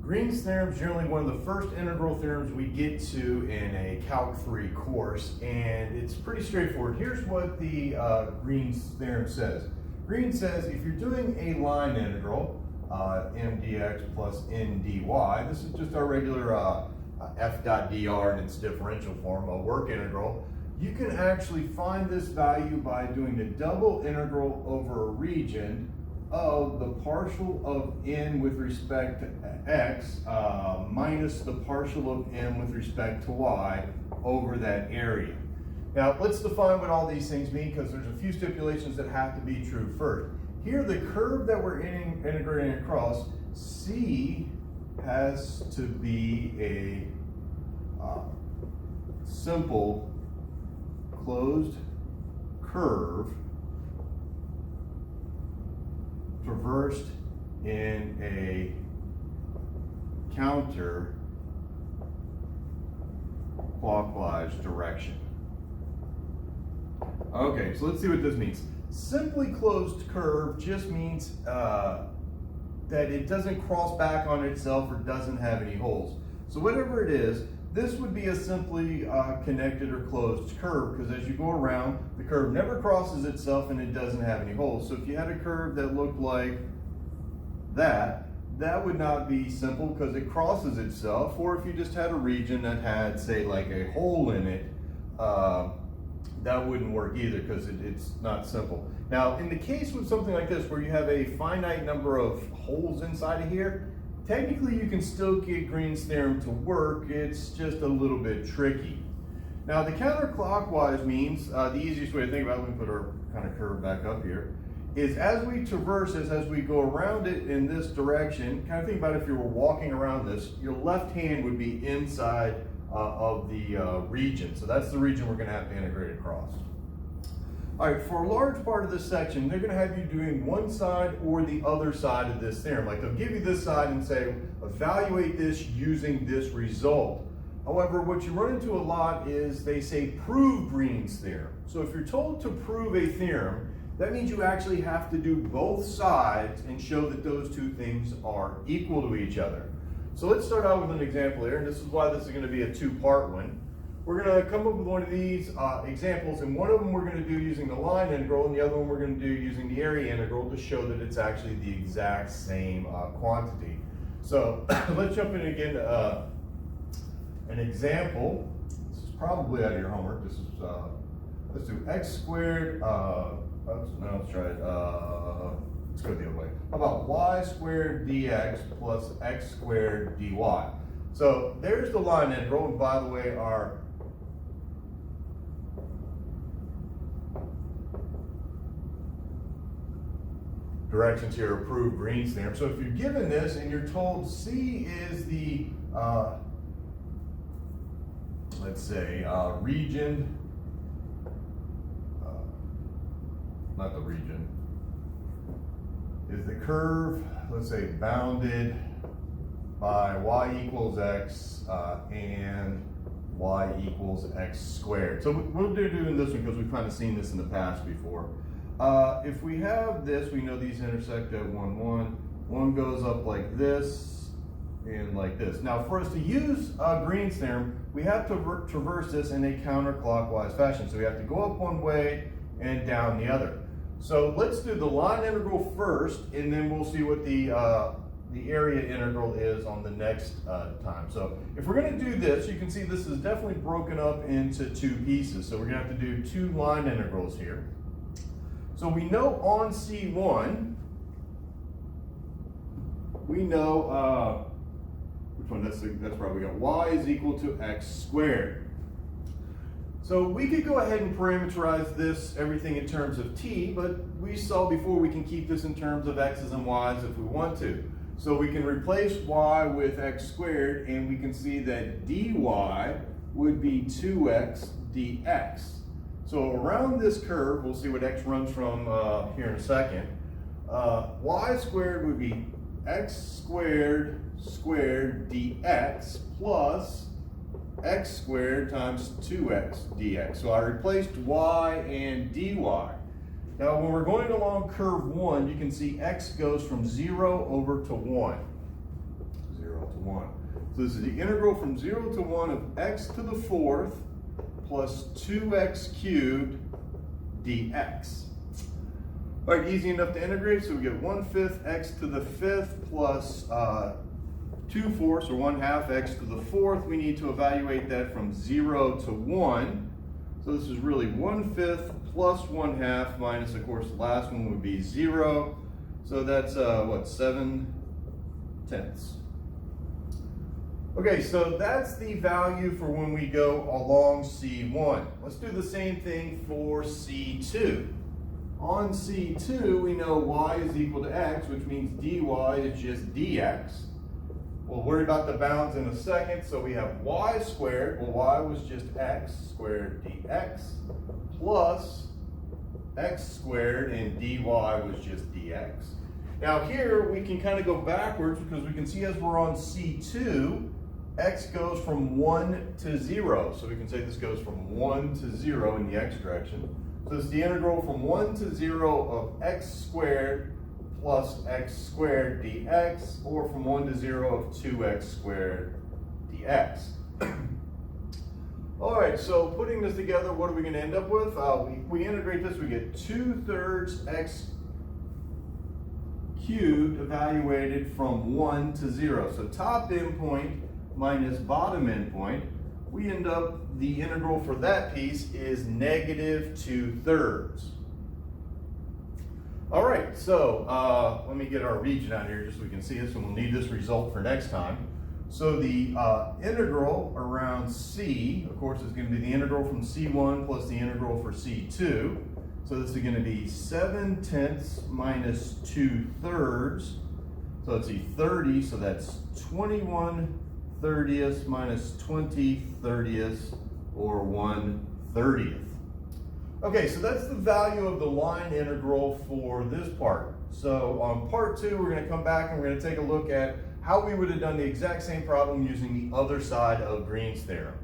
Green's theorem is generally one of the first integral theorems we get to in a Calc 3 course, and it's pretty straightforward. Here's what the Green's theorem says. Green says if you're doing a line integral, m dx plus n dy, this is just our regular f dot dr in its differential form, a work integral, you can actually find this value by doing the double integral over a region of the partial of n with respect to x minus the partial of n with respect to y over that area. Now let's define what all these things mean, because there's a few stipulations that have to be true first. Here, the curve that we're integrating across, C has to be a simple closed curve traversed in a counter clockwise direction. Okay, so let's see what this means. Simply closed curve just means that it doesn't cross back on itself or doesn't have any holes. So whatever it is, this would be a simply connected or closed curve, because as you go around, the curve never crosses itself and it doesn't have any holes. So if you had a curve that looked like that, that would not be simple because it crosses itself. Or if you just had a region that had, say, like a hole in it, that wouldn't work either because it's not simple. Now, in the case with something like this, where you have a finite number of holes inside of here, technically you can still get Green's theorem to work. It's just a little bit tricky. Now, the counterclockwise means, the easiest way to think about it, let me put our kind of curve back up here, is as we traverse this, as we go around it in this direction, kind of think about if you were walking around this, your left hand would be inside of the region. So that's the region we're going to have to integrate across. All right, for a large part of this section, they're going to have you doing one side or the other side of this theorem. Like they'll give you this side and say, evaluate this using this result. However, what you run into a lot is they say, prove Green's theorem. So if you're told to prove a theorem, that means you actually have to do both sides and show that those two things are equal to each other. So let's start out with an example here, and this is why this is going to be a two-part one. We're going to come up with one of these examples, and one of them we're going to do using the line integral, and the other one we're going to do using the area integral to show that it's actually the exact same quantity. So let's jump in again to an example. This is probably out of your homework. This is, let's do x squared, no, let's try it. Let's go the other way. How about y squared dx plus x squared dy? So there's the line integral, and by the way, our directions here are prove Green's theorem. So if you're given this and you're told C is the, let's say, region, not the region, is the curve, let's say, bounded by y equals x and y equals x squared. So we'll do doing this one because we've kind of seen this in the past before. If we have this, we know these intersect at 1, 1. One goes up like this and like this. Now, for us to use Green's theorem, we have to traverse this in a counterclockwise fashion. So we have to go up one way and down the other. So let's do the line integral first, and then we'll see what the area integral is on the next time. So if we're going to do this, you can see this is definitely broken up into two pieces. So we're going to have to do two line integrals here. So we know on C1, we know, which one? That's right, we got y is equal to x squared. So we could go ahead and parameterize this, everything in terms of t, but we saw before we can keep this in terms of x's and y's if we want to. So we can replace y with x squared, and we can see that dy would be 2x dx. So around this curve, we'll see what x runs from here in a second. Y squared would be x squared squared dx plus x squared times 2x dx. So I replaced y and dy. Now when we're going along curve 1, you can see x goes from 0 over to 1. 0 to 1. So this is the integral from 0 to 1 of x to the 4th plus 2x cubed dx. All right, easy enough to integrate. So we get 1/5 x to the 5th plus 2/4 or 1/2 x to the 4th. We need to evaluate that from 0 to 1. So this is really 1/5 plus 1/2 minus, of course, the last one would be 0. So that's what, 7/10. Okay, so that's the value for when we go along C1. Let's do the same thing for C2. On C2, we know y is equal to x, which means dy is just dx. We'll worry about the bounds in a second. So we have y squared, well, y was just x squared dx, plus x squared, and dy was just dx. Now here, we can kind of go backwards because we can see as we're on C2, x goes from 1 to 0. So we can say this goes from 1 to 0 in the x direction. So it's the integral from 1 to 0 of x squared plus x squared dx, or from 1 to 0 of 2x squared dx. All right, so putting this together, what are we going to end up with? We integrate this, we get 2/3 x cubed evaluated from 1 to 0. So top endpoint minus bottom endpoint, we end up, the integral for that piece is -2/3. All right, so let me get our region out here just so we can see this, and we'll need this result for next time. So the integral around C, of course, is going to be the integral from C1 plus the integral for C2. So this is going to be 7/10 minus 2/3. So let's see, 30, so that's 21/30 minus 20/30, or 1/30. Okay, so that's the value of the line integral for this part. So on part 2, we're going to come back and we're going to take a look at how we would have done the exact same problem using the other side of Green's theorem.